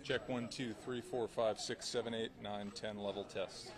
Check 1, 2, 3, 4, 5, 6, 7, 8, 9, 10 level test.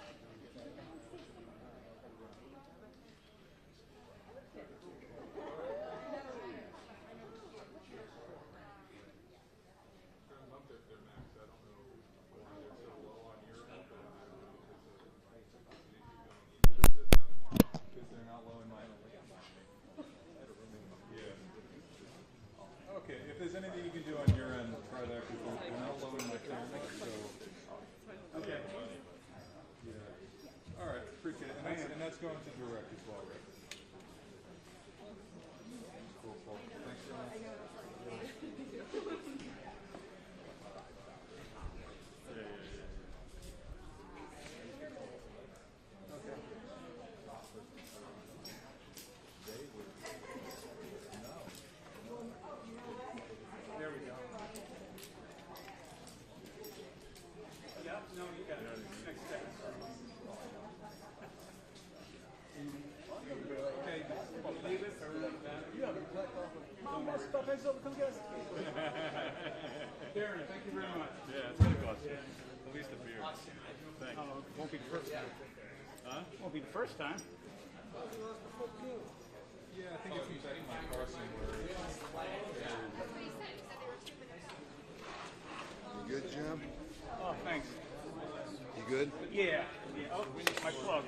Okay, if there's anything you can do on your end, try that because we're not lowering the camera, so. Okay. Yeah. All right, appreciate it. And that's going to direct as well, right? Cool, cool. Thanks very much. Darren, thank you very much. Yeah, it's going to cost you. At least a beer. Thanks. Won't be the first time. Huh? Won't be the first time. Yeah, I think if you check my car somewhere. You good, Jim? Oh, thanks. You good? Yeah. Oh, my plug.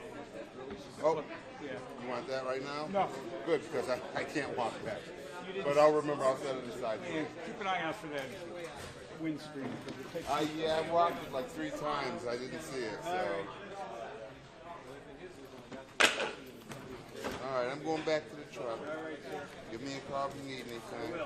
Oh, Yeah. you want that right now? No. Good, because I can't walk back. But I'll remember, I'll set it aside. Yeah, keep an eye out for that windscreen. Yeah, I walked it like 3 times. I didn't see it, so. All right, I'm going back to the truck. Give me a call if you need anything.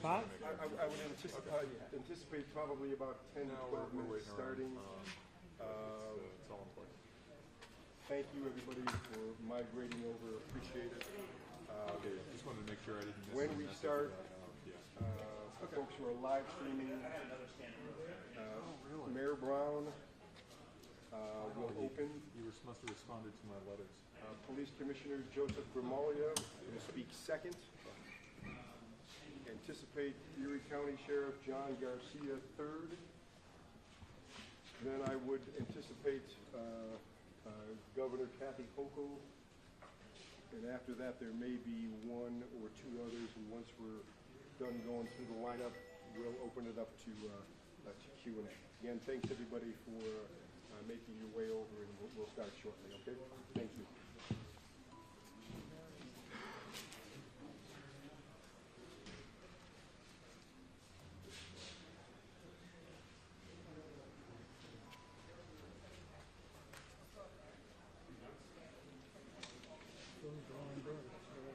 I would anticipate probably about 10 to 12 minutes starting. It's all important. Thank you, everybody, for migrating over. Appreciate it. Okay, just wanted to make sure I didn't miss When any we message start, about, for folks who are live streaming, Mayor Brown will open. must have responded to my letters. Police Commissioner Joseph Grimalia will speak second. Anticipate Erie County Sheriff John Garcia third. Then I would anticipate Governor Kathy Hochul. And after that, there may be one or two others. And once we're done going through the lineup, we'll open it up to Q&A. Again, thanks everybody for making your way over, and we'll start shortly. Okay? Thank you.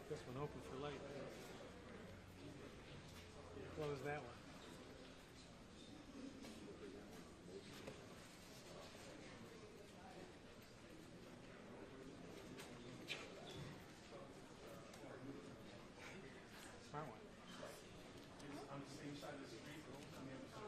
This one open for light. Close that one. Smart one. On the same side of the street, on the other side.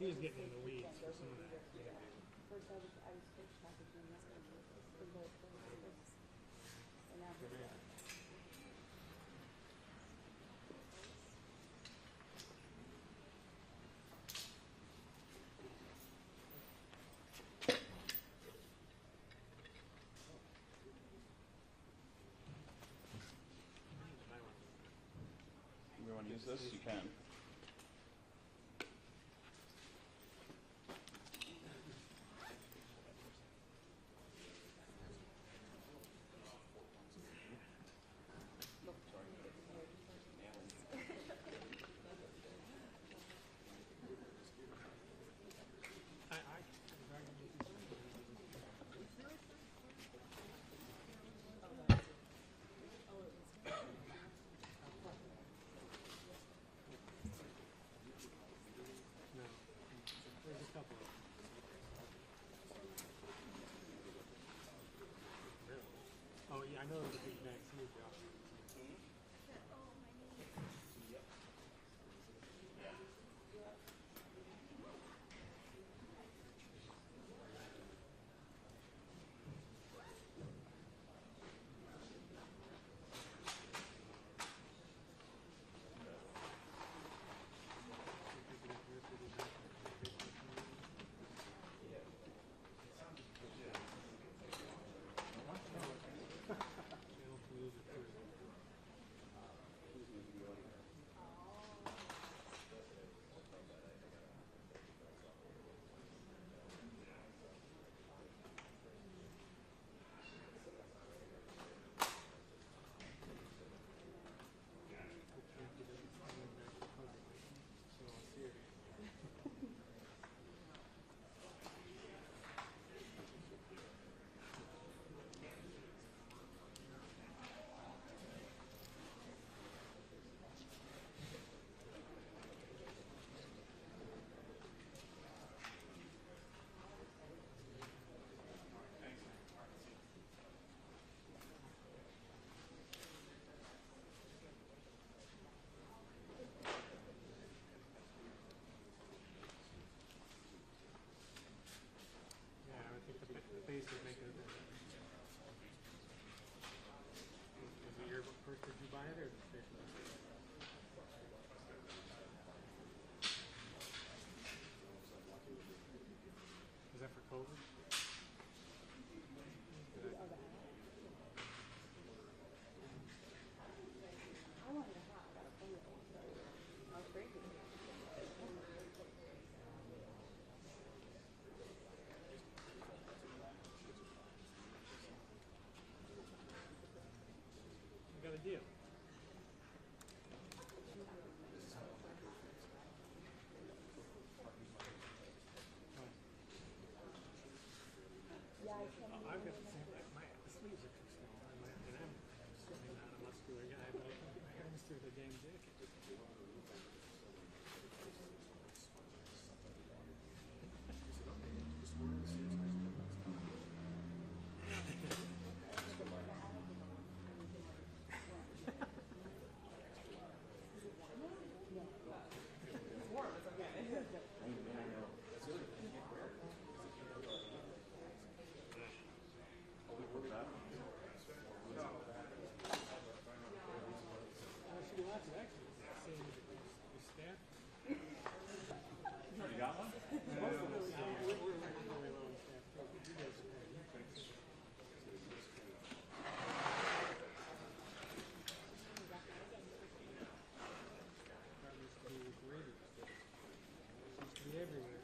He was getting in the weeds for some of that. You want to use this? You can. Oh yeah, I know there's a big bag too, Josh. actually, same as the staff. You got one? We're really low on staff too. You guys are great. That used to be graded. Used to be everywhere.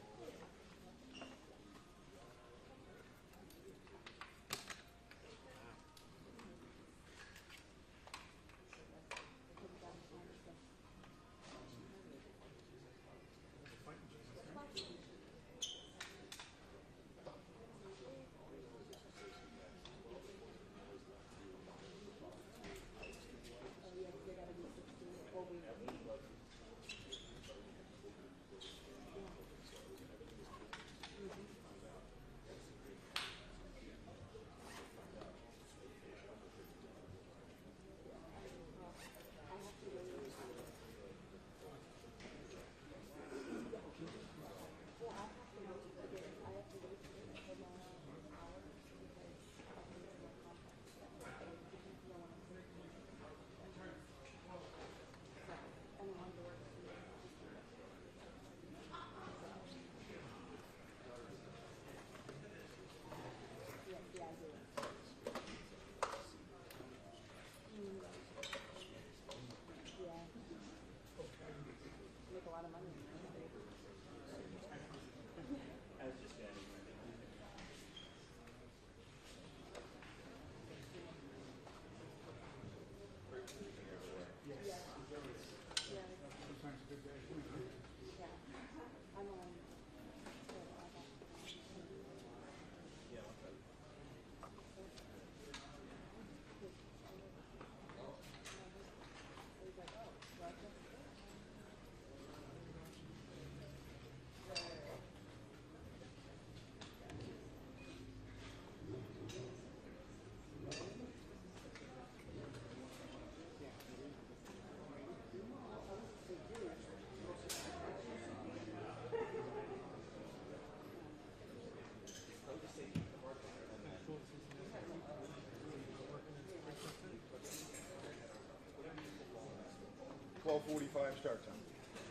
$12:45 start time.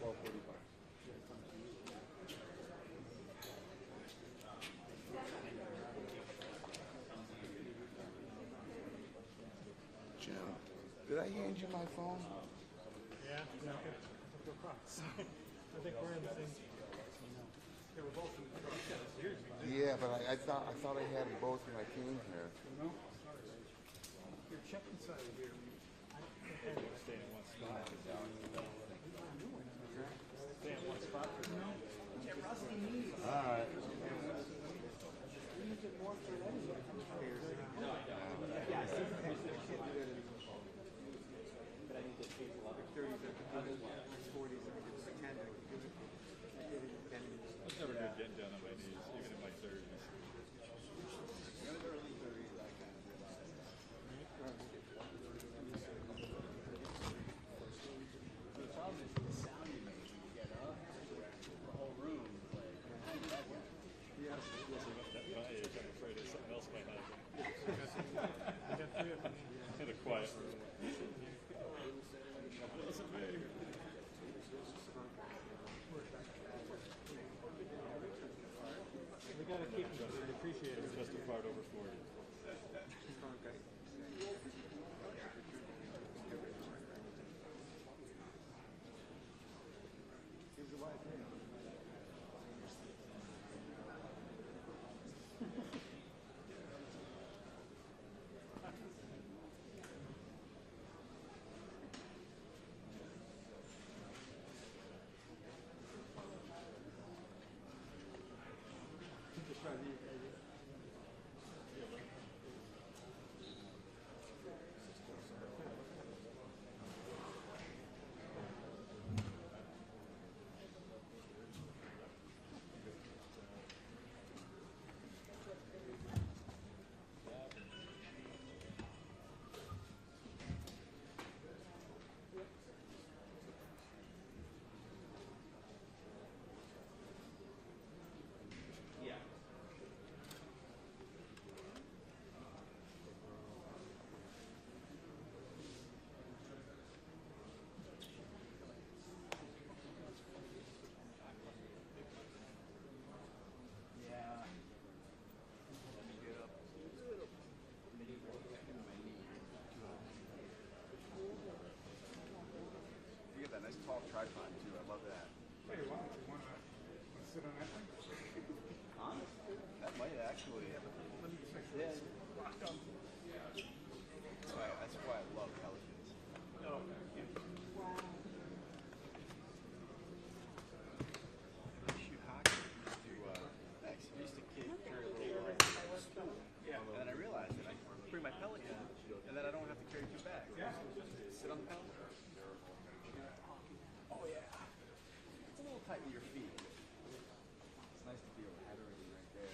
12:45. Jim, did I hand you my phone? Yeah, yeah, okay. I took across. I think we're in the same. Yeah, we're both in the Yeah, but I thought I had them both when I came here. No? Here, check inside here. Stay in one spot. Stay in one spot for now. All right. It's never good getting down on my knees, even in my 30s. The problem is the sound you make when you get up. The whole room is like. At my age, I'm afraid it's something else off tripod too. I love that. Hey, wow, you wanna sit on that thing? Honestly, that might actually. Yeah. That's why I love Pelicans. No. Shoot hockey. We used to kick very little school. Yeah. And then I realized that I bring my Pelican, and then I don't have to carry two bags. Yeah. Sit on the Pelican. Oh yeah. It's a little tight with your feet. It's nice to feel laterally right there.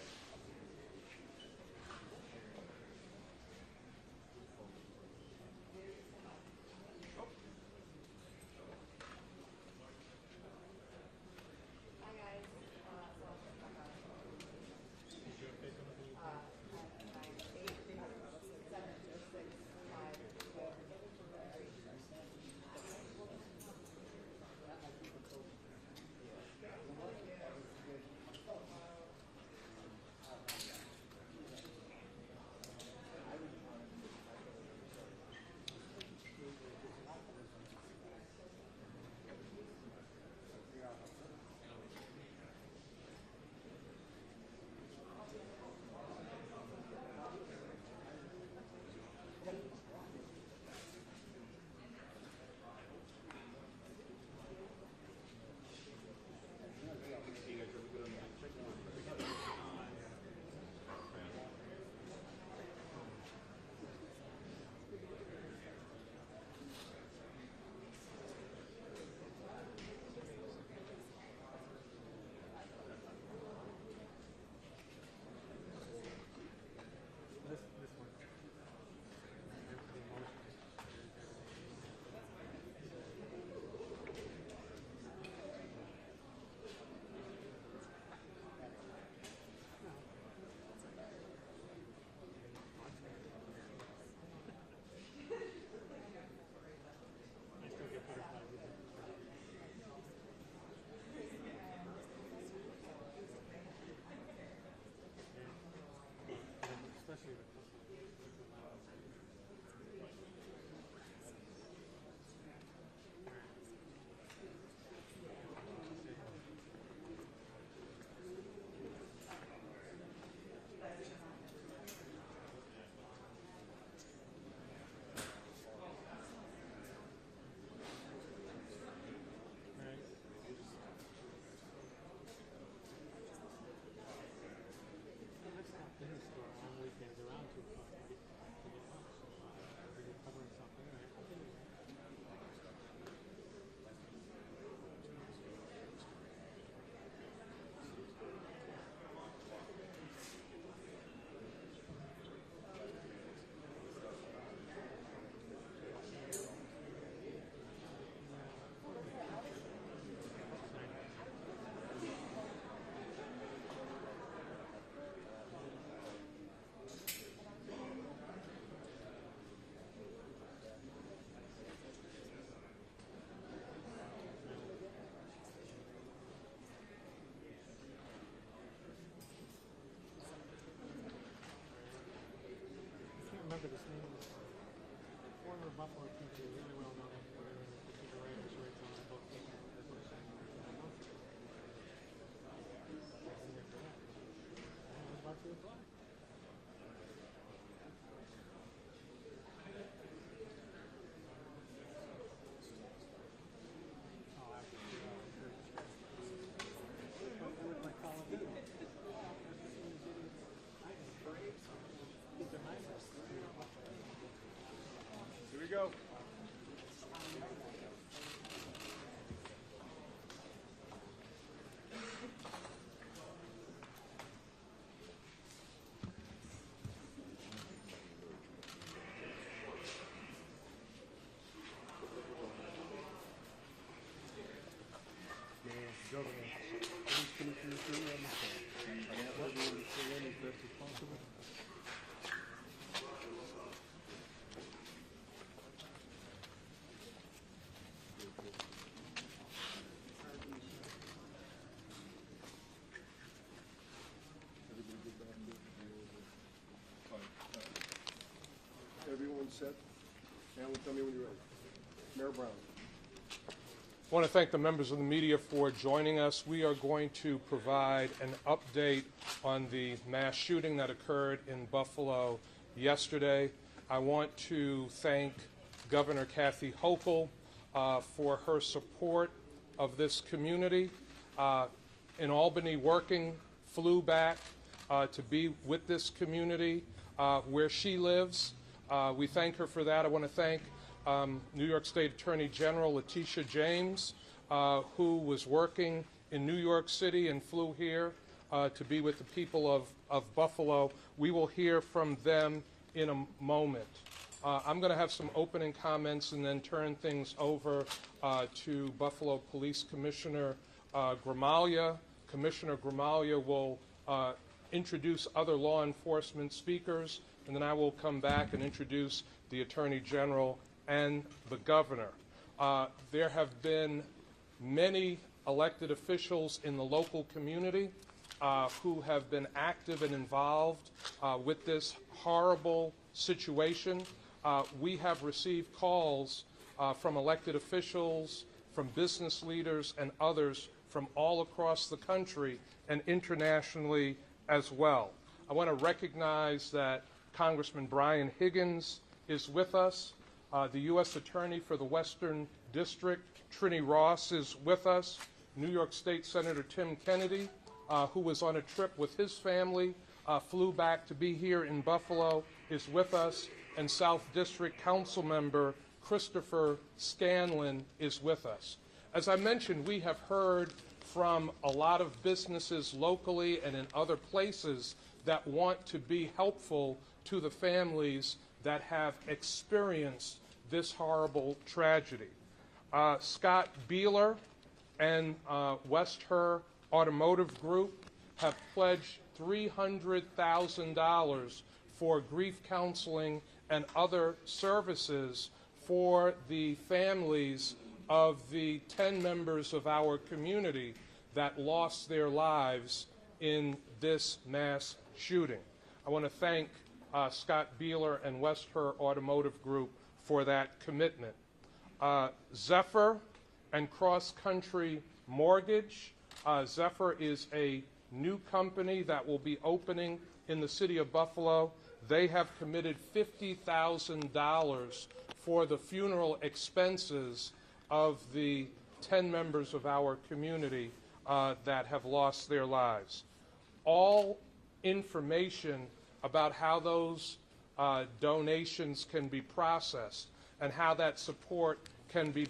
Remember this name was former Buffalo teacher, really well known for the teacher writers rates on the book. About to apply. Here we go. Everyone set? Alan, tell me when you're ready. Mayor Brown. I want to thank the members of the media for joining us. We are going to provide an update on the mass shooting that occurred in Buffalo yesterday. I want to thank Governor Kathy Hochul for her support of this community. In Albany flew back to be with this community where she lives. We thank her for that. I want to thank New York State Attorney General Letitia James, who was working in New York City and flew here to be with the people of Buffalo. We will hear from them in a moment. I'm going to have some opening comments and then turn things over to Buffalo Police Commissioner Gramaglia. Commissioner Gramaglia will introduce other law enforcement speakers, and then I will come back and introduce the Attorney General and the Governor. There have been many elected officials in the local community who have been active and involved with this horrible situation. We have received calls from elected officials, from business leaders, and others from all across the country and internationally as well. I want to recognize that Congressman Brian Higgins is with us. The U.S. Attorney for the Western District, Trini Ross, is with us. New York State Senator Tim Kennedy, who was on a trip with his family, flew back to be here in Buffalo, is with us. And South District Council Member Christopher Scanlon is with us. As I mentioned, we have heard from a lot of businesses locally and in other places that want to be helpful to the families that have experienced this horrible tragedy. Scott Beeler and West Her Automotive Group have pledged $300,000 for grief counseling and other services for the families of the 10 members of our community that lost their lives in this mass shooting. I want to thank Scott Beeler and West Her Automotive Group for that commitment. Zephyr and Cross Country Mortgage. Zephyr is a new company that will be opening in the city of Buffalo. They have committed $50,000 for the funeral expenses of the 10 members of our community that have lost their lives. All information about how those donations can be processed and how that support can be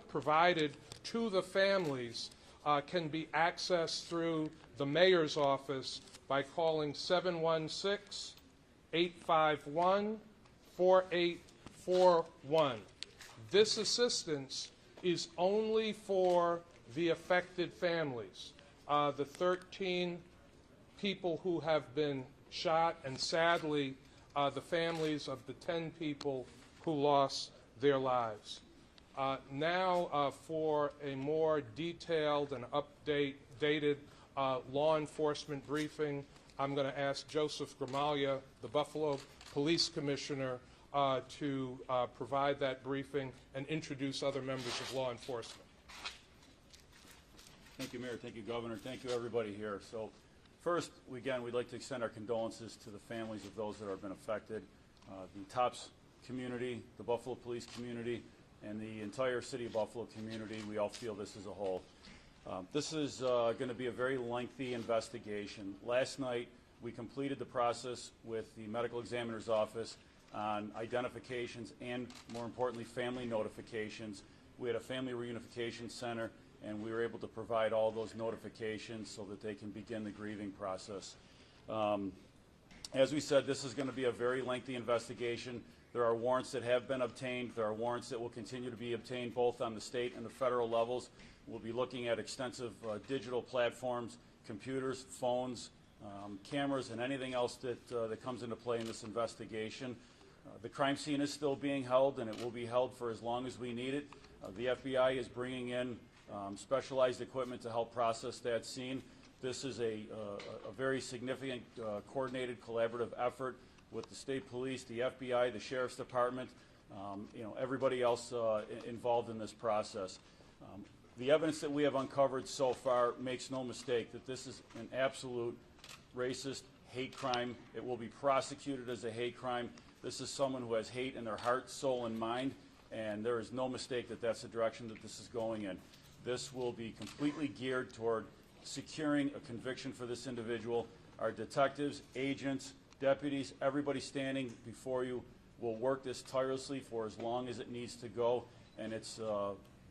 provided to the families can be accessed through the mayor's office by calling 716-851-4841. This assistance is only for the affected families, the 13 people who have been shot, and sadly, the families of the 10 people who lost their lives. Now for a more detailed and updated law enforcement briefing, I'm going to ask Joseph Gramaglia, the Buffalo Police Commissioner, to provide that briefing and introduce other members of law enforcement. Thank you, Mayor. Thank you, Governor. Thank you, everybody here. So first, again, we'd like to extend our condolences to the families of those that have been affected, the TOPS community, the Buffalo police community, and the entire city of Buffalo community. We all feel this as a whole. This is going to be a very lengthy investigation. Last night, we completed the process with the medical examiner's office on identifications and, more importantly, family notifications. We had a family reunification center, and we were able to provide all those notifications so that they can begin the grieving process. As we said, this is going to be a very lengthy investigation. There are warrants that have been obtained. There are warrants that will continue to be obtained both on the state and the federal levels. We'll be looking at extensive digital platforms, computers, phones, cameras, and anything else that comes into play in this investigation. The crime scene is still being held, and it will be held for as long as we need it. The FBI is bringing in specialized equipment to help process that scene. This is a very significant, coordinated, collaborative effort with the state police, the FBI, the sheriff's department, everybody else involved in this process. The evidence that we have uncovered so far makes no mistake that this is an absolute racist hate crime. It will be prosecuted as a hate crime. This is someone who has hate in their heart, soul, and mind, and there is no mistake that that's the direction that this is going in. This will be completely geared toward securing a conviction for this individual. Our detectives, agents, deputies, everybody standing before you will work this tirelessly for as long as it needs to go, and it's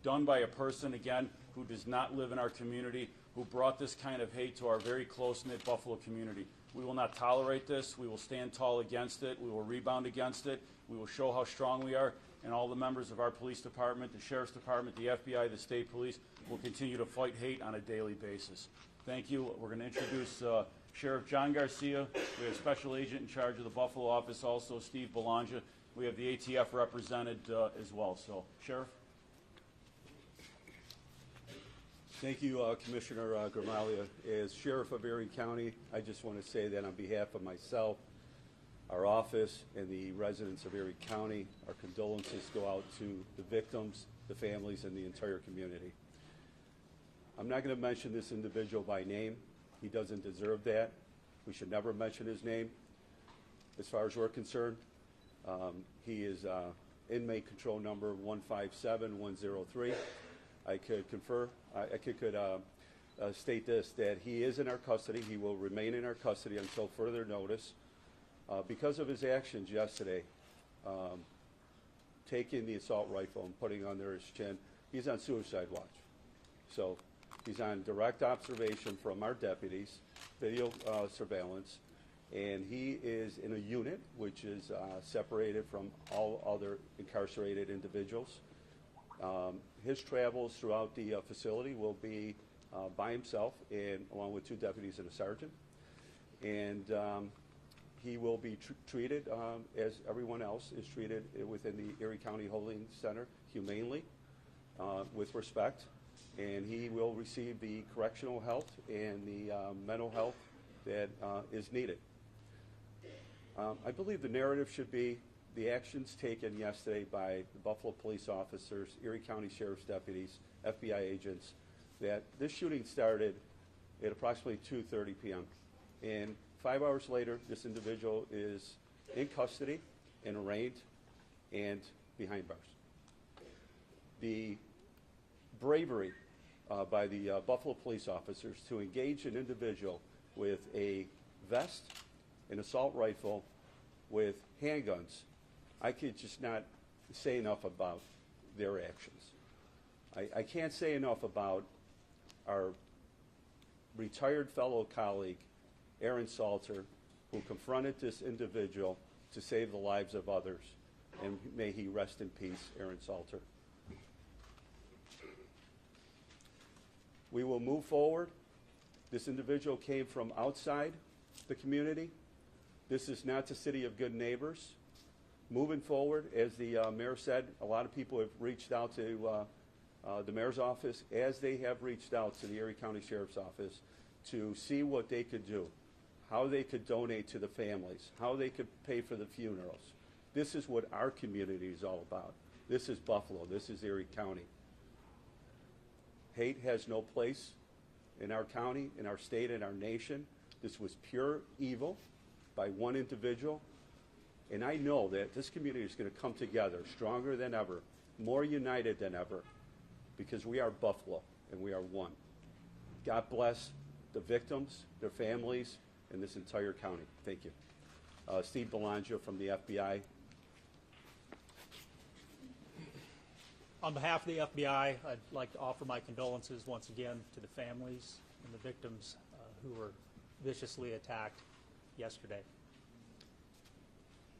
done by a person, again, who does not live in our community, who brought this kind of hate to our very close-knit Buffalo community. We will not tolerate this. We will stand tall against it. We will rebound against it. We will show how strong we are, and all the members of our police department, the sheriff's department, the FBI, the state police will continue to fight hate on a daily basis. Thank you. We're going to introduce Sheriff John Garcia. We have Special Agent in charge of the Buffalo office, also Steve Belongia. We have the ATF represented as well. So, Sheriff. Thank you, Commissioner Gramalia. As Sheriff of Erie County, I just want to say that on behalf of myself, our office, and the residents of Erie County, our condolences go out to the victims, the families, and the entire community. I'm not going to mention this individual by name. He doesn't deserve that. We should never mention his name. As far as we're concerned, he is inmate control number 157103. I could state this, that he is in our custody. He will remain in our custody until further notice. Because of his actions yesterday, taking the assault rifle and putting it under his chin, he's on suicide watch. So he's on direct observation from our deputies, video surveillance, and he is in a unit which is separated from all other incarcerated individuals. His travels throughout the facility will be by himself, and along with 2 deputies and a sergeant. And he will be treated as everyone else is treated within the Erie County Holding Center, humanely, with respect. And he will receive the correctional health and the mental health that is needed. I believe the narrative should be the actions taken yesterday by the Buffalo police officers, Erie County Sheriff's deputies, FBI agents, that this shooting started at approximately 2:30 p.m. And 5 hours later, this individual is in custody and arraigned and behind bars. The bravery by the Buffalo police officers to engage an individual with a vest, an assault rifle, with handguns, I could just not say enough about their actions. I can't say enough about our retired fellow colleague, Aaron Salter, who confronted this individual to save the lives of others, and may he rest in peace, Aaron Salter. We will move forward. This individual came from outside the community. This is not the city of good neighbors. Moving forward, as the mayor said, a lot of people have reached out to the mayor's office, as they have reached out to the Erie County Sheriff's Office to see what they could do, how they could donate to the families, how they could pay for the funerals. This is what our community is all about. This is Buffalo. This is Erie County. Hate has no place in our county, in our state, in our nation. This was pure evil by one individual. And I know that this community is going to come together stronger than ever, more united than ever, because we are Buffalo and we are one. God bless the victims, their families, and this entire county. Thank you. Steve Belongia from the FBI. On behalf of the FBI, I'd like to offer my condolences once again to the families and the victims who were viciously attacked yesterday.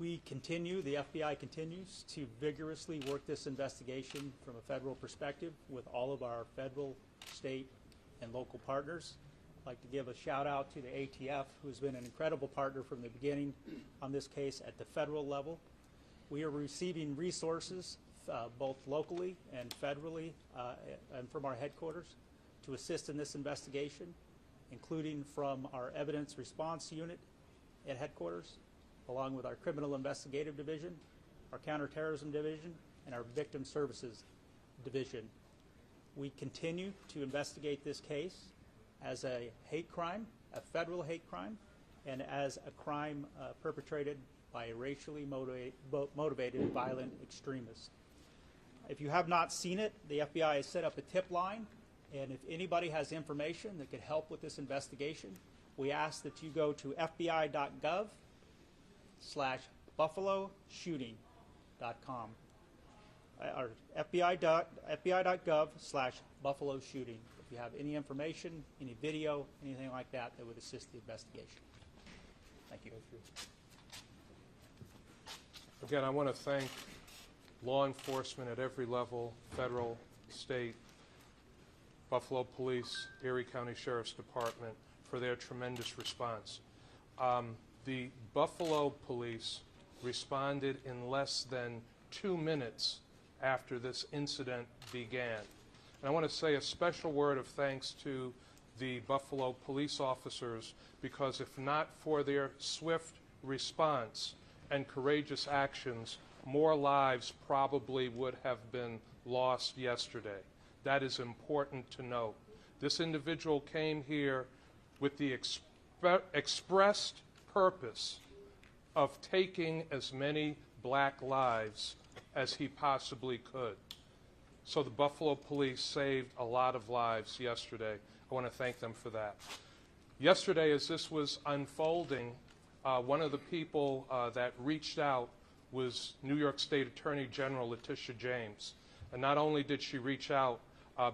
The FBI continues to vigorously work this investigation from a federal perspective with all of our federal, state, and local partners. I'd like to give a shout out to the ATF, who's been an incredible partner from the beginning on this case at the federal level. We are receiving resources both locally and federally and from our headquarters to assist in this investigation, including from our evidence response unit at headquarters, along with our criminal investigative division, our counterterrorism division, and our victim services division. We continue to investigate this case as a hate crime, a federal hate crime, and as a crime perpetrated by a racially motivated violent extremist. If you have not seen it, the FBI has set up a tip line, and if anybody has information that could help with this investigation, we ask that you go to fbi.gov/buffaloshooting.com or fbi.gov/buffaloshooting. If you have any information, any video, anything like that that would assist the investigation. Thank you. Again, I want to thank law enforcement at every level, federal, state, Buffalo Police, Erie County Sheriff's Department, for their tremendous response. The Buffalo Police responded in less than 2 minutes after this incident began. And I want to say a special word of thanks to the Buffalo police officers, because if not for their swift response and courageous actions, more lives probably would have been lost yesterday. That is important to note. This individual came here with the expressed purpose of taking as many black lives as he possibly could. So the Buffalo Police saved a lot of lives yesterday. I want to thank them for that. Yesterday, as this was unfolding, one of the people that reached out was New York State Attorney General Letitia James. And not only did she reach out,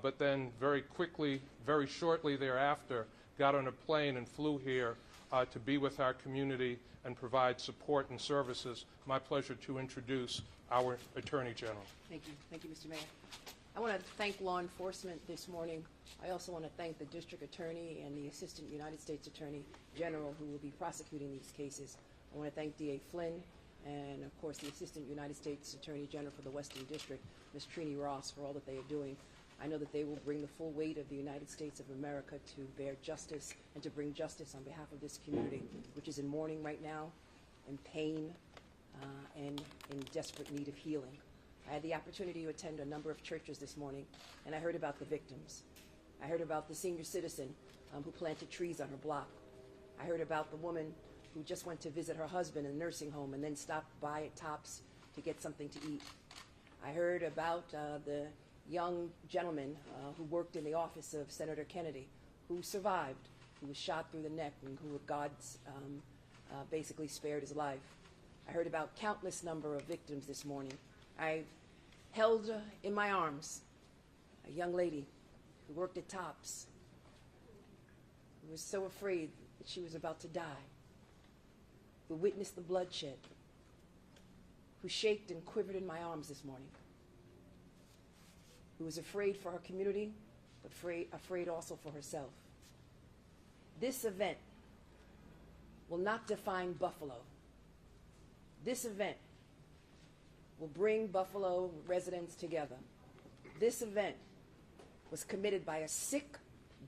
but then very quickly, very shortly thereafter, got on a plane and flew here to be with our community and provide support and services. My pleasure to introduce our Attorney General. Thank you. Thank you, Mr. Mayor. I want to thank law enforcement this morning. I also want to thank the District Attorney and the Assistant United States Attorney General who will be prosecuting these cases. I want to thank D.A. Flynn and, of course, the Assistant United States Attorney General for the Western District, Ms. Trini Ross, for all that they are doing. I know that they will bring the full weight of the United States of America to bear justice and to bring justice on behalf of this community, which is in mourning right now, in pain, and in desperate need of healing. I had the opportunity to attend a number of churches this morning, and I heard about the victims. I heard about the senior citizen who planted trees on her block. I heard about the woman who just went to visit her husband in a nursing home and then stopped by at Tops to get something to eat. I heard about the young gentleman who worked in the office of Senator Kennedy, who survived, who was shot through the neck, and who God's basically spared his life. I heard about countless number of victims this morning. I held in my arms a young lady who worked at Tops, who was so afraid that she was about to die, who witnessed the bloodshed, who shaked and quivered in my arms this morning, who was afraid for her community, but afraid also for herself. This event will not define Buffalo. This event will bring Buffalo residents together. This event was committed by a sick,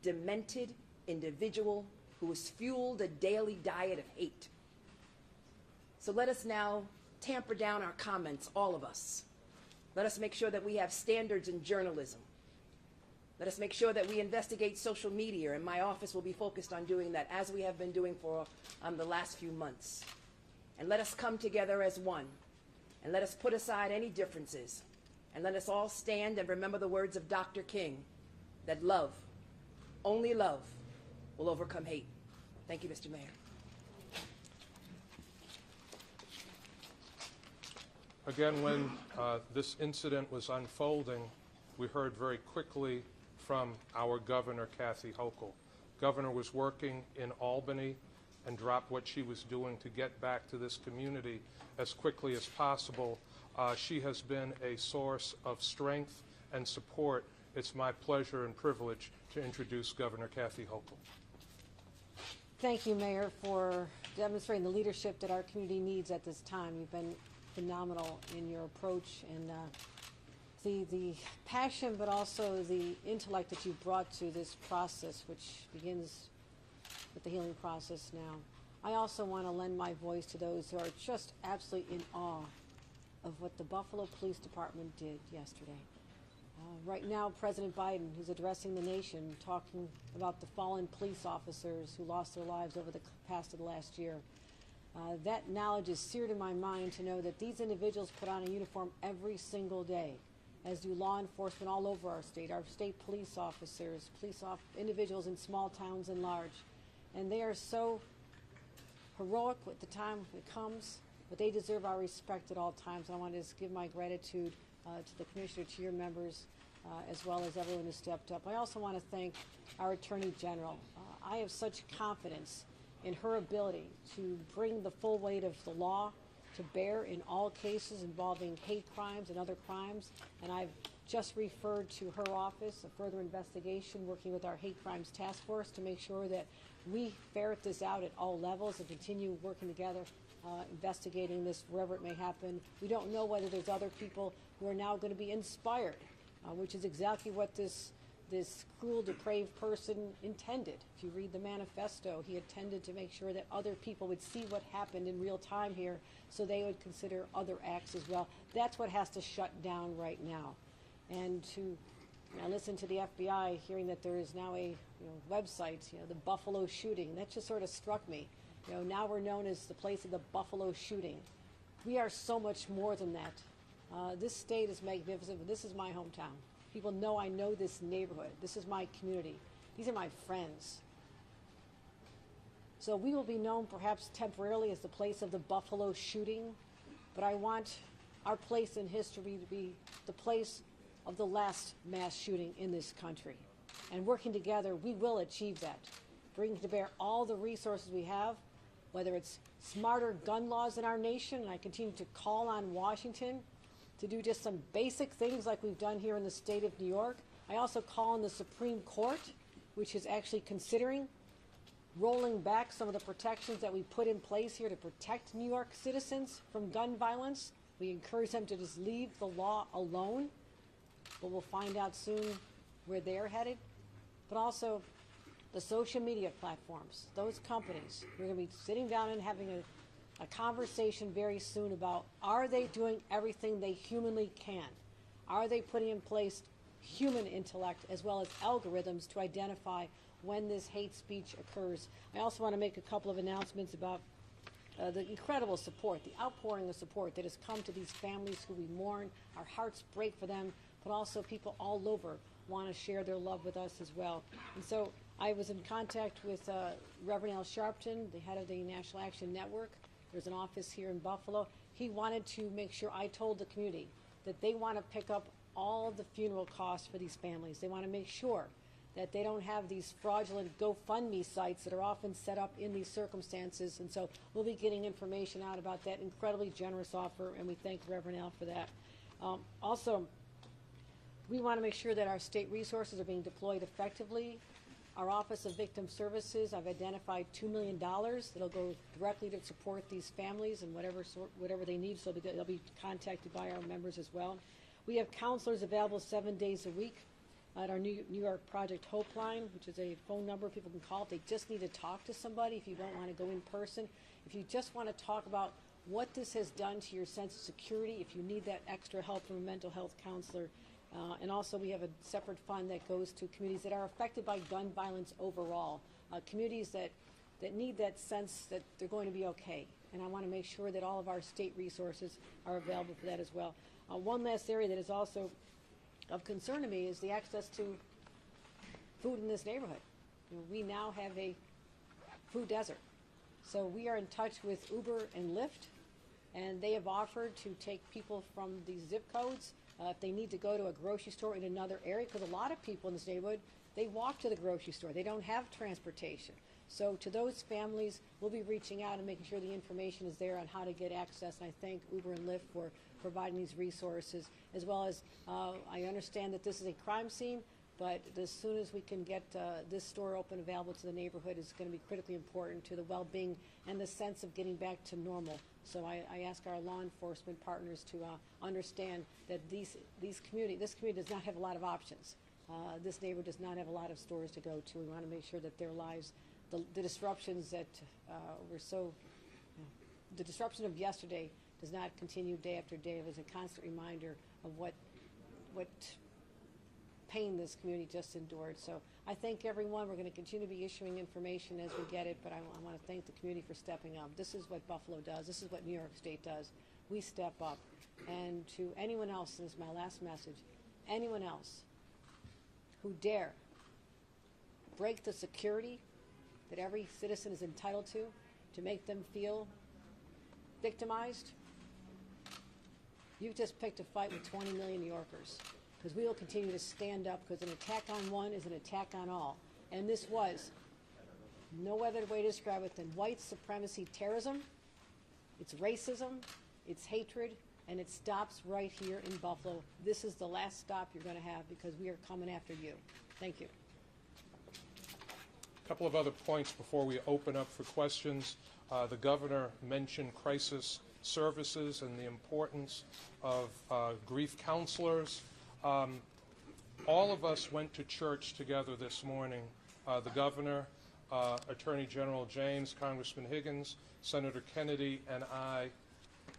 demented individual who has fueled a daily diet of hate. So let us now tamper down our comments, all of us. Let us make sure that we have standards in journalism. Let us make sure that we investigate social media, and my office will be focused on doing that, as we have been doing for the last few months. And let us come together as one, and let us put aside any differences, and let us all stand and remember the words of Dr. King, that love, only love, will overcome hate. Thank you, Mr. Mayor. Again, when this incident was unfolding, we heard very quickly from our governor, Kathy Hochul. Governor was working in Albany and dropped what she was doing to get back to this community as quickly as possible. She has been a source of strength and support. It's my pleasure and privilege to introduce Governor Kathy Hochul. Thank you, Mayor, for demonstrating the leadership that our community needs at this time. You've been phenomenal in your approach and the passion, but also the intellect that you've brought to this process, which begins with the healing process now. I also want to lend my voice to those who are just absolutely in awe of what the Buffalo Police Department did yesterday. right now, President Biden, who's addressing the nation, talking about the fallen police officers who lost their lives over the past of the last year. That knowledge is seared in my mind to know that these individuals put on a uniform every single day, as do law enforcement all over our state police officers, individuals in small towns and large. And they are so heroic at the time it comes, but they deserve our respect at all times. And I want to just give my gratitude to the Commissioner, to your members, as well as everyone who stepped up. I also want to thank our Attorney General. I have such confidence in her ability to bring the full weight of the law to bear in all cases involving hate crimes and other crimes. And I've just referred to her office a further investigation, working with our hate crimes task force to make sure that we ferret this out at all levels and continue working together, investigating this wherever it may happen. We don't know whether there's other people who are now going to be inspired, which is exactly what this cruel, depraved person intended. If you read the manifesto, he intended to make sure that other people would see what happened in real time here, so they would consider other acts as well. That's what has to shut down right now. And to listen to the FBI, hearing that there is now a website, the Buffalo shooting, that just sort of struck me. Now we're known as the place of the Buffalo shooting. We are so much more than that. This state is magnificent, but this is my hometown. People know I know this neighborhood. This is my community. These are my friends. So we will be known perhaps temporarily as the place of the Buffalo shooting, but I want our place in history to be the place of the last mass shooting in this country. And working together, we will achieve that. Bringing to bear all the resources we have, whether it's smarter gun laws in our nation, and I continue to call on Washington to do just some basic things like we've done here in the state of New York. I also call on the Supreme Court, which is actually considering rolling back some of the protections that we put in place here to protect New York citizens from gun violence. We encourage them to just leave the law alone, but we'll find out soon where they're headed. But also the social media platforms, those companies, we're going to be sitting down and having a conversation very soon about, are they doing everything they humanly can? Are they putting in place human intellect as well as algorithms to identify when this hate speech occurs? I also want to make a couple of announcements about the incredible support, the outpouring of support that has come to these families who we mourn. Our hearts break for them, but also people all over want to share their love with us as well. And so I was in contact with Reverend Al Sharpton, the head of the National Action Network. There's an office here in Buffalo. He wanted to make sure I told the community that they want to pick up all the funeral costs for these families. They want to make sure that they don't have these fraudulent GoFundMe sites that are often set up in these circumstances. And so we'll be getting information out about that incredibly generous offer, and we thank Reverend Al for that. Also, we want to make sure that our state resources are being deployed effectively. Our Office of Victim Services, I've identified $2 million that'll go directly to support these families and whatever they need, so they'll be contacted by our members as well. We have counselors available 7 days a week at our New York Project Hope Line, which is a phone number people can call if they just need to talk to somebody, if you don't want to go in person, if you just want to talk about what this has done to your sense of security, if you need that extra help from a mental health counselor. And also we have a separate fund that goes to communities that are affected by gun violence overall, communities that need that sense that they're going to be okay. And I want to make sure that all of our state resources are available for that as well. One last area that is also of concern to me is the access to food in this neighborhood. We now have a food desert. So we are in touch with Uber and Lyft, and they have offered to take people from these zip codes if they need to go to a grocery store in another area, because a lot of people in this neighborhood, they walk to the grocery store. They don't have transportation. So to those families, we'll be reaching out and making sure the information is there on how to get access. And I thank Uber and Lyft for providing these resources, as well as I understand that this is a crime scene, but as soon as we can get this store open, available to the neighborhood, is going to be critically important to the well-being and the sense of getting back to normal. So I ask our law enforcement partners to understand that this community does not have a lot of options. This neighborhood does not have a lot of stores to go to. We want to make sure that their lives, the disruptions that the disruption of yesterday does not continue day after day. It was a constant reminder of what pain this community just endured. So I thank everyone. We're going to continue to be issuing information as we get it, but I want to thank the community for stepping up. This is what Buffalo does. This is what New York State does. We step up. And to anyone else, and this is my last message, anyone else who dare break the security that every citizen is entitled to make them feel victimized, you've just picked a fight with 20 million New Yorkers, because we will continue to stand up, because an attack on one is an attack on all. And this was no other way to describe it than white supremacy terrorism. It's racism, it's hatred, and it stops right here in Buffalo. This is the last stop you're going to have, because we are coming after you. Thank you. A couple of other points before we open up for questions. The governor mentioned crisis services and the importance of grief counselors. All of us went to church together this morning. The governor, Attorney General James, Congressman Higgins, Senator Kennedy, and I,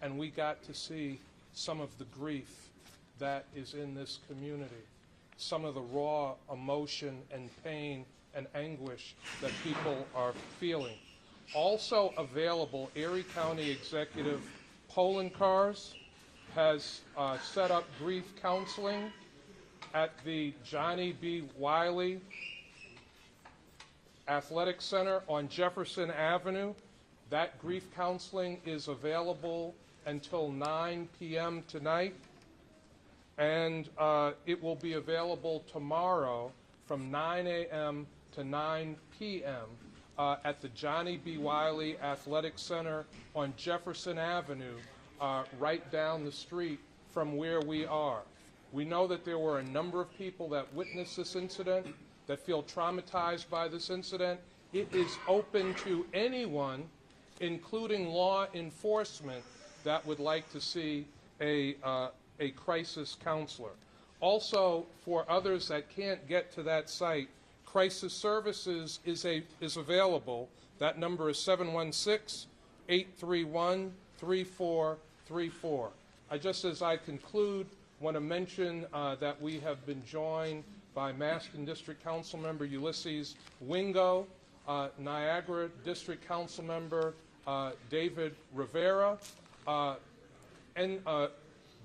and we got to see some of the grief that is in this community, some of the raw emotion and pain and anguish that people are feeling. Also available, Erie County Executive Poland Cars has set up grief counseling at the Johnny B. Wiley Athletic Center on Jefferson Avenue. That grief counseling is available until 9 p.m. tonight, and it will be available tomorrow from 9 a.m. to 9 p.m. At the Johnny B. Wiley Athletic Center on Jefferson Avenue, right down the street from where we are. We know that there were a number of people that witnessed this incident, that feel traumatized by this incident. It is open to anyone, including law enforcement, that would like to see a crisis counselor. Also, for others that can't get to that site, crisis services is available. That number is 716-831-3434. Just as I conclude, want to mention that we have been joined by Maston District Council Member Ulysses Wingo, Niagara District Council Member David Rivera, and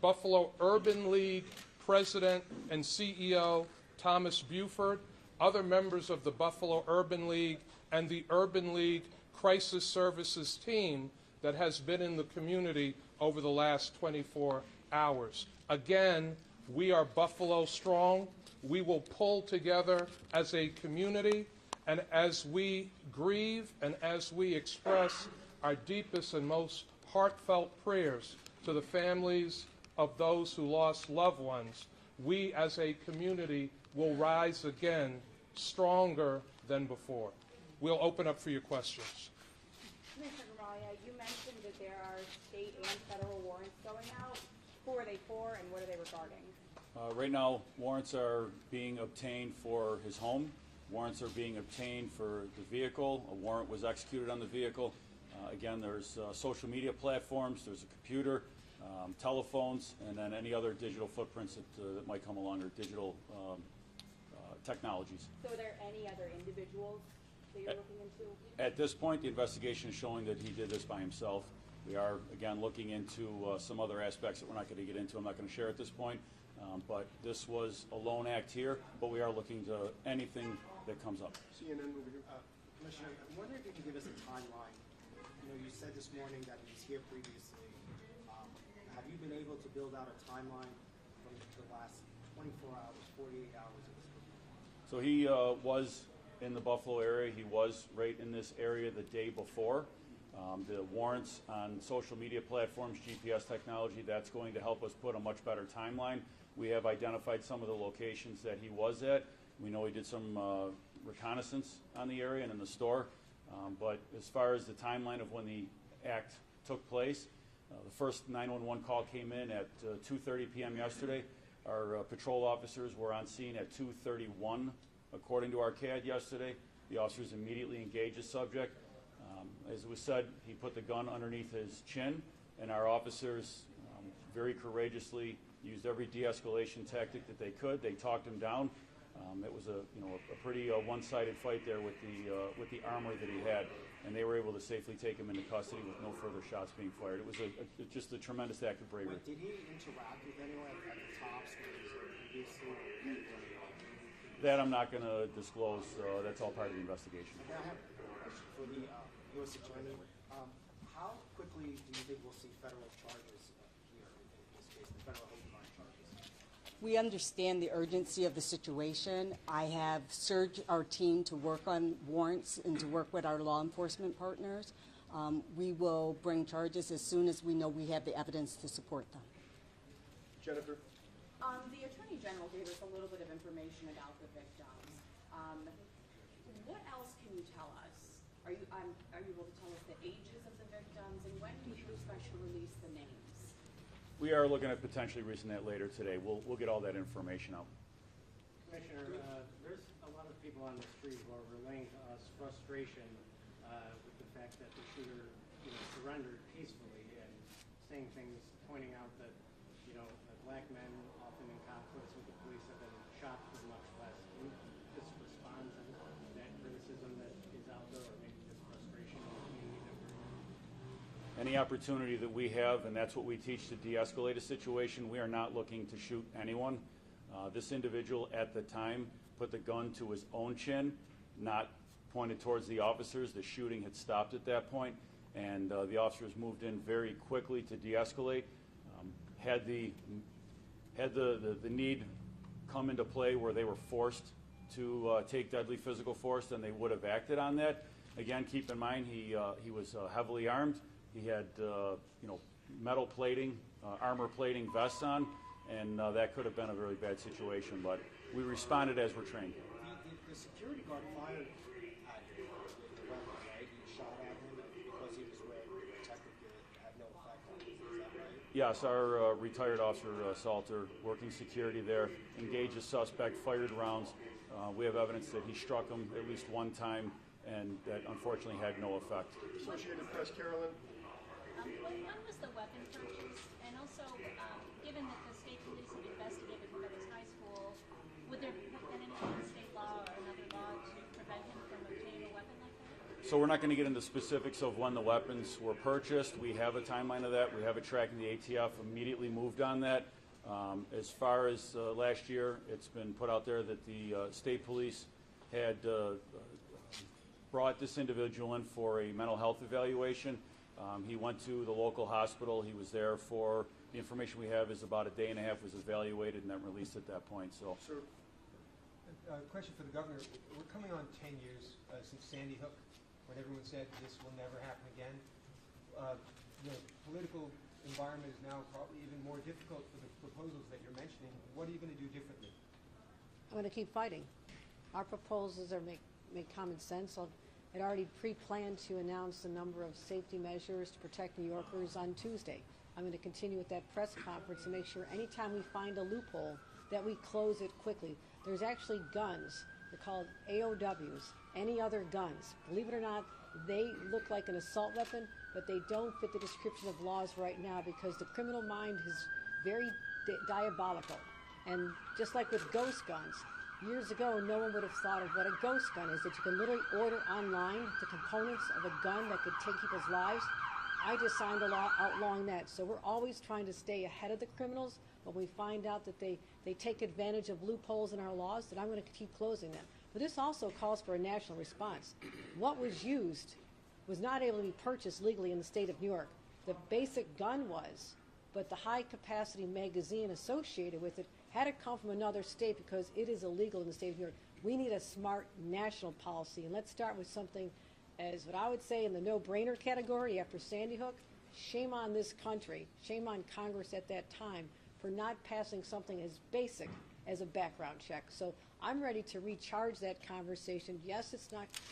Buffalo Urban League President and CEO Thomas Buford, other members of the Buffalo Urban League, and the Urban League Crisis Services team that has been in the community over the last 24 hours. Again, we are Buffalo strong. We will pull together as a community, and as we grieve and as we express our deepest and most heartfelt prayers to the families of those who lost loved ones, we as a community will rise again stronger than before. We'll open up for your questions. Commissioner Gramalia, you mentioned that there are state and federal warrants going out. Who are they for, and what are they regarding? Right now, warrants are being obtained for his home. Warrants are being obtained for the vehicle. A warrant was executed on the vehicle. Again, there's social media platforms, there's a computer, telephones, and then any other digital footprints that might come along, or digital technologies. So are there any other individuals that you're looking into? At this point, the investigation is showing that he did this by himself. We are, again, looking into some other aspects that we're not going to get into. I'm not going to share at this point. But this was a lone act here, but we are looking to anything that comes up. CNN over here. Commissioner, I'm wondering if you can give us a timeline. You know, you said this morning that he was here previously. Have you been able to build out a timeline from the last 24 hours, 48 hours of this movement? So he was in the Buffalo area. He was right in this area the day before. The warrants on social media platforms, GPS technology, that's going to help us put a much better timeline. We have identified some of the locations that he was at. We know he did some reconnaissance on the area and in the store. But as far as the timeline of when the act took place, the first 911 call came in at 2:30 p.m. yesterday. Our patrol officers were on scene at 2:31, according to our CAD yesterday. The officers immediately engaged the subject. As was said, he put the gun underneath his chin, and our officers very courageously used every de-escalation tactic that they could. They talked him down. It was a pretty one-sided fight there with the armor that he had, and they were able to safely take him into custody with no further shots being fired. It was just a tremendous act of bravery. Did he interact with anyone at the tops previously? That I'm not going to disclose. That's all part of the investigation. And I have a question for the U.S. Attorney. How quickly do you think we'll see federal charges here in this case, the federal hate crime charges? We understand the urgency of the situation. I have surged our team to work on warrants and to work with our law enforcement partners. We will bring charges as soon as we know we have the evidence to support them. Jennifer? The Attorney General gave us a little bit of information about the victims. What else can you tell us? Are you able to tell us the ages of the victims, and when do you expect to release the names? We are looking at potentially releasing that later today. We'll get all that information out. Commissioner, there's a lot of people on the street who are relaying to us frustration with the fact that the shooter, surrendered peacefully and saying things, pointing out that, that black men, often in conflicts with the police, have been shot for much less. Can you just respond to that criticism that is out there, or maybe this frustration in the community that we're in? Any opportunity that we have, and that's what we teach to de-escalate a situation, we are not looking to shoot anyone. This individual at the time put the gun to his own chin, not pointed towards the officers. The shooting had stopped at that point, and the officers moved in very quickly to de-escalate. Had the need come into play where they were forced to take deadly physical force, then they would have acted on that. Again, keep in mind he was heavily armed. He had metal plating, armor plating vests on, and that could have been a very bad situation. But we responded as we're trained. The security guard fired at the weapon, right? He shot at him because he was wearing protective gear. It had no effect on him. Is that right? Yes, our retired officer, Salter, working security there, engaged a suspect, fired rounds. We have evidence that he struck him at least one time, and that unfortunately had no effect. Associated Press, Carolyn? When was the weapon purchased? And also, given that the state police have investigated Meadows High School, would there have been any state law or another law to prevent him from obtaining a weapon like that? So we're not going to get into specifics of when the weapons were purchased. We have a timeline of that. We have it tracking. The ATF immediately moved on that. As far as last year, it's been put out there that the state police had brought this individual in for a mental health evaluation. He went to the local hospital. He was there for, the information we have is about a day and a half, was evaluated and then released at that point. So, Sir? Question for the governor. We're coming on 10 years since Sandy Hook, when everyone said this will never happen again. The political environment is now probably even more difficult for the proposals that you're mentioning. What are you going to do differently? I'm going to keep fighting. Our proposals make common sense. I'd already pre-planned to announce a number of safety measures to protect New Yorkers on Tuesday. I'm going to continue with that press conference to make sure anytime we find a loophole that we close it quickly. There's actually guns. They're called AOWs, any other guns. Believe it or not, they look like an assault weapon, but they don't fit the description of laws right now because the criminal mind is very diabolical. And just like with ghost guns, years ago, no one would have thought of what a ghost gun is, that you can literally order online the components of a gun that could take people's lives. I just signed a law outlawing that. So we're always trying to stay ahead of the criminals. When we find out that they take advantage of loopholes in our laws, then I'm going to keep closing them. But this also calls for a national response. What was used was not able to be purchased legally in the state of New York. The basic gun was, but the high-capacity magazine associated with it had to come from another state because it is illegal in the state of New York. We need a smart national policy, and let's start with something as what I would say in the no-brainer category after Sandy Hook. Shame on this country, shame on Congress at that time for not passing something as basic as a background check. So I'm ready to recharge that conversation. Yes,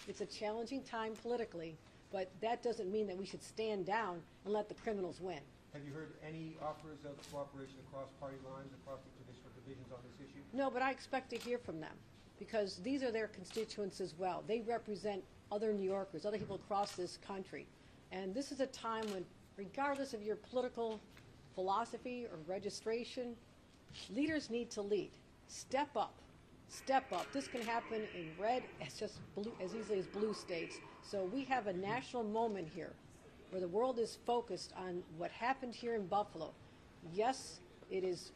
it's a challenging time politically, but that doesn't mean that we should stand down and let the criminals win. Have you heard any offers of cooperation across party lines, across the traditional divisions on this issue? No, but I expect to hear from them because these are their constituents as well. They represent other New Yorkers, other people across this country. And this is a time when, regardless of your political philosophy or registration, Leaders need to lead. Step up. Step up. This can happen in red as easily as blue states. So we have a national moment here where the world is focused on what happened here in Buffalo. Yes, it is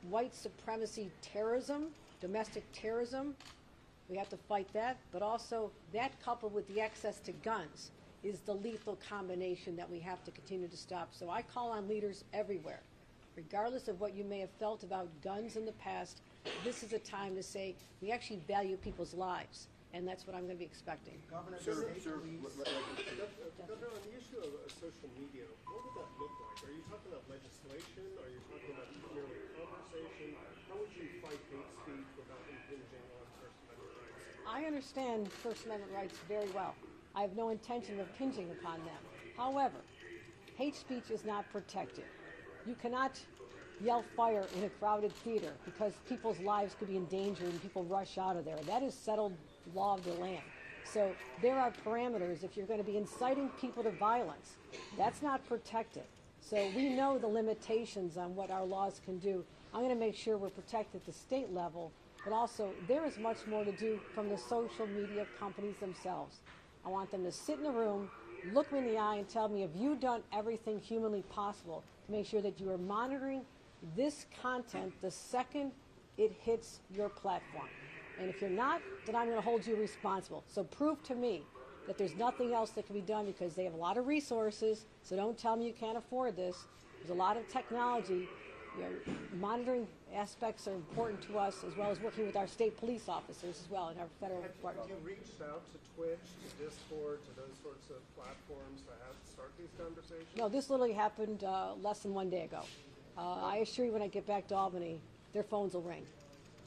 white supremacy terrorism, domestic terrorism. We have to fight that, but also that coupled with the access to guns is the lethal combination that we have to continue to stop. So I call on leaders everywhere. Regardless of what you may have felt about guns in the past, this is a time to say we actually value people's lives, and that's what I'm going to be expecting. Governor, Governor, on the issue of social media, what would that look like? Are you talking about legislation? Are you talking about merely conversation? How would you fight hate speech without impinging on First Amendment rights? I understand First Amendment rights very well. I have no intention of impinging upon them. However, hate speech is not protected. You cannot yell fire in a crowded theater because people's lives could be in danger and people rush out of there. That is settled law of the land. So there are parameters. If you're going to be inciting people to violence, that's not protected. So we know the limitations on what our laws can do. I'm going to make sure we're protected at the state level, but also there is much more to do from the social media companies themselves. I want them to sit in a room, look me in the eye and tell me, have you done everything humanly possible to make sure that you are monitoring this content the second it hits your platform? And if you're not, then I'm going to hold you responsible. So prove to me that there's nothing else that can be done, because they have a lot of resources, so don't tell me you can't afford this. There's a lot of technology. Monitoring aspects are important to us, as well as working with our state police officers as well, and our federal department. Have you reached out to Twitch, to Discord, to those sorts of platforms to start these conversations? No, this literally happened less than 1 day ago. I assure you, when I get back to Albany, their phones will ring.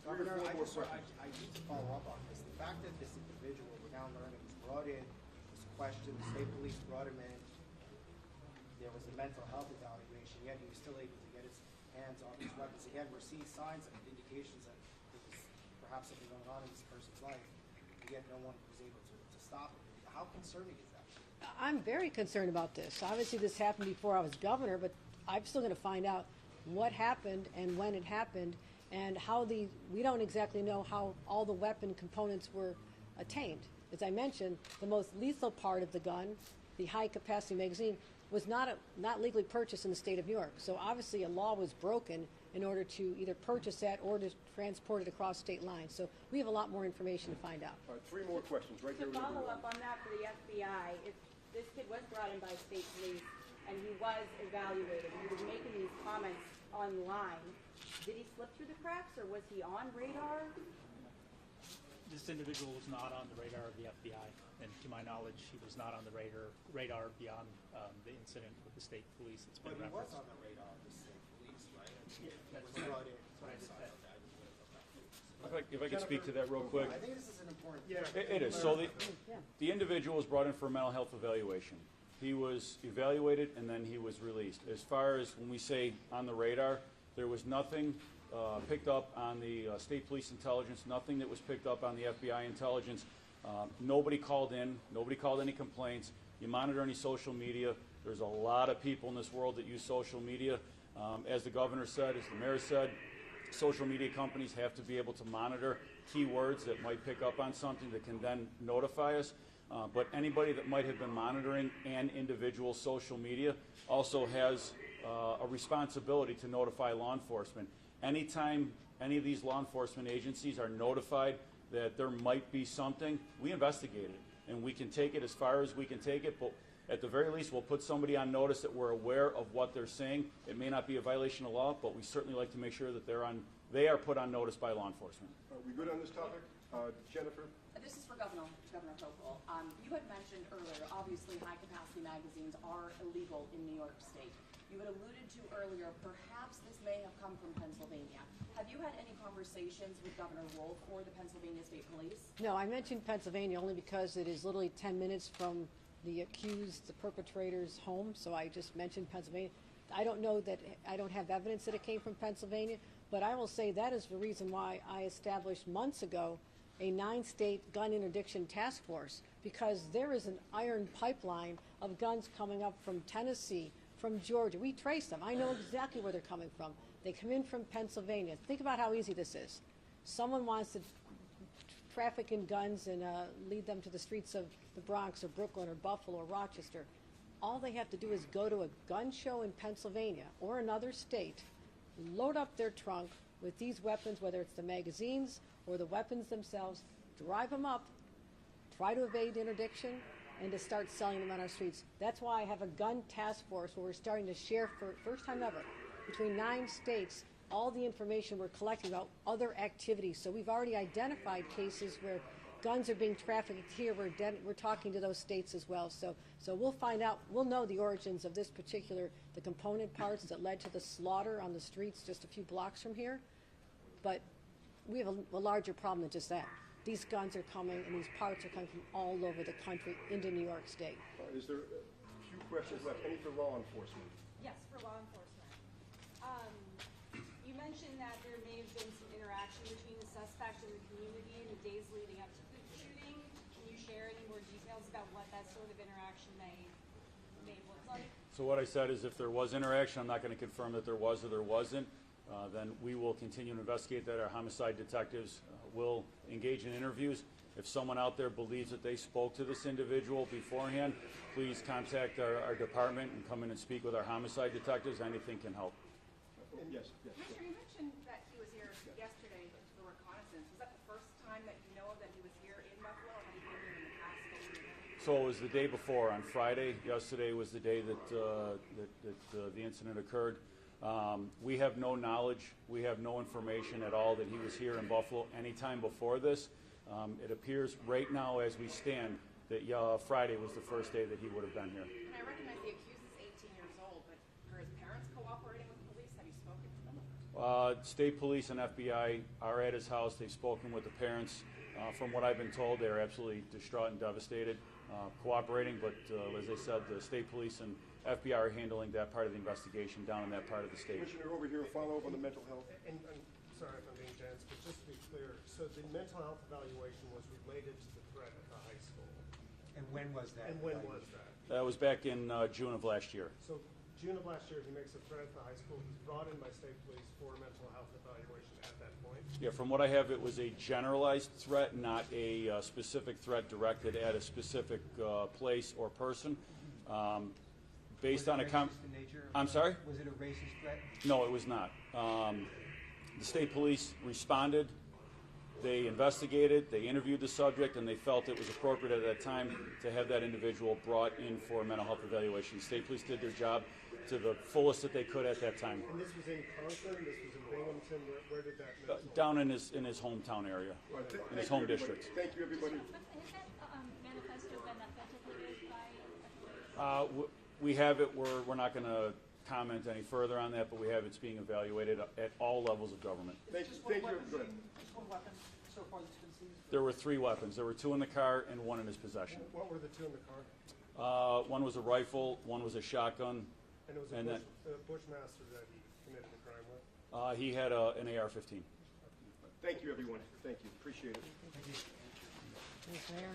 Governor, I need to follow up on this. The fact that this individual, we're now learning, was brought in, was questioned, the state police brought him in, there was a mental health evaluation, yet he was still able to get his hands on these weapons. Again, we're seeing signs and indications that there was perhaps something going on in this person's life, yet no one was able to stop it. How concerning is that? I'm very concerned about this. Obviously, this happened before I was governor, but I'm still going to find out what happened and when it happened, and we don't exactly know how all the weapon components were attained. As I mentioned, the most lethal part of the gun, the high-capacity magazine, was not legally purchased in the state of New York. So obviously a law was broken in order to either purchase that or to transport it across state lines. So we have a lot more information to find out. All right, 3 more questions right there. To follow up on that for the FBI, if this kid was brought in by state police and he was evaluated, he was making these comments online, did he slip through the cracks, or was he on radar? This individual was not on the radar of the FBI, and to my knowledge, he was not on the radar beyond the incident with the state police. It's been But he was referenced. on the radar of the state police, right? Yeah, that's was what I- brought in. that's what I just said. If I could speak to that real quick. I think this is an important. It is. So the individual was brought in for a mental health evaluation. He was evaluated and then he was released. As far as when we say on the radar, there was nothing picked up on the state police intelligence, nothing that was picked up on the FBI intelligence. Nobody called in, nobody called any complaints. You monitor any social media. There's a lot of people in this world that use social media. As the governor said, as the mayor said, social media companies have to be able to monitor keywords that might pick up on something that can then notify us. But anybody that might have been monitoring an individual social media also has a responsibility to notify law enforcement. Anytime any of these law enforcement agencies are notified that there might be something, we investigate it. And we can take it as far as we can take it, but at the very least, we'll put somebody on notice that we're aware of what they're saying. It may not be a violation of law, but we certainly like to make sure that they are put on notice by law enforcement. Are we good on this topic? Jennifer? This is for Governor Hochul. You had mentioned earlier, obviously high-capacity magazines are illegal in New York State. You had alluded to earlier, perhaps this may have come from Pennsylvania. Have you had any conversations with Governor Wolf or the Pennsylvania State Police? No, I mentioned Pennsylvania only because it is literally 10 minutes from the accused, the perpetrator's home, so I just mentioned Pennsylvania. I don't know that, I don't have evidence that it came from Pennsylvania, but I will say that is the reason why I established months ago a 9-state gun interdiction task force, because there is an iron pipeline of guns coming up from Tennessee, from Georgia. We trace them. I know exactly where they're coming from. They come in from Pennsylvania. Think about how easy this is. Someone wants to traffic in guns and lead them to the streets of the Bronx or Brooklyn or Buffalo or Rochester. All they have to do is go to a gun show in Pennsylvania or another state, load up their trunk with these weapons, whether it's the magazines or the weapons themselves, drive them up, try to evade interdiction, and to start selling them on our streets. That's why I have a gun task force where we're starting to share, for first time ever, between 9 states, all the information we're collecting about other activities. So we've already identified cases where guns are being trafficked here. We're talking to those states as well. So we'll find out, we'll know the origins of this particular, the component parts that led to the slaughter on the streets just a few blocks from here. But we have a larger problem than just that. These guns are coming and these parts are coming from all over the country into New York State. Is there a few questions left? Any for law enforcement? Yes, for law enforcement. You mentioned that there may have been some interaction between the suspect and the community in the days leading up to the shooting. Can you share any more details about what that sort of interaction may look like? So what I said is if there was interaction, I'm not going to confirm that there was or there wasn't. Then we will continue to investigate that. Our homicide detectives will engage in interviews. If someone out there believes that they spoke to this individual beforehand, please contact our department and come in and speak with our homicide detectives. Anything can help. Yes. Commissioner, you mentioned that he was here yesterday for reconnaissance. Was that the first time that you know that he was here in Buffalo, or had he been here in the past? So it was the day before, on Friday. Yesterday was the day that the incident occurred. We have no knowledge, we have no information at all that he was here in Buffalo any time before this. It appears right now as we stand that Friday was the first day that he would have been here. And I recognize the accused is 18 years old, but are his parents cooperating with police? Have you spoken to them? State police and FBI are at his house. They've spoken with the parents. From what I've been told, they're absolutely distraught and devastated, cooperating, but as I said, the state police and FBI are handling that part of the investigation down in that part of the state. Commissioner, over here, a follow-up on the mental health. And sorry if I'm being dense, but just to be clear, so the mental health evaluation was related to the threat at the high school. And when was that? And when was that? That was back in June of last year. So June of last year, he makes a threat at the high school. He's brought in by state police for a mental health evaluation at that point. Yeah, from what I have, it was a generalized threat, not a specific threat directed at a specific place or person. Based on a I'm sorry? Was it a racist threat? No, it was not. The state police responded. They investigated, they interviewed the subject, and they felt it was appropriate at that time to have that individual brought in for a mental health evaluation. The state police did their job to the fullest that they could at that time. And this was in Conklin? This was in Binghamton? Where did that mental Down in his hometown area, in his home district. Thank you, everybody. Has that manifesto been authenticated by? We have it. We're not going to comment any further on that, but we have it's being evaluated at all levels of government. Thank you. Go ahead. Just one weapon so far that's been seized? There were 3 weapons. There were 2 in the car and 1 in his possession. What were the 2 in the car? One was a rifle, 1 was a shotgun. And it was a Bushmaster that he committed the crime with? He had an AR-15. Thank you, everyone. Thank you. Appreciate it. Thanks, Mayor.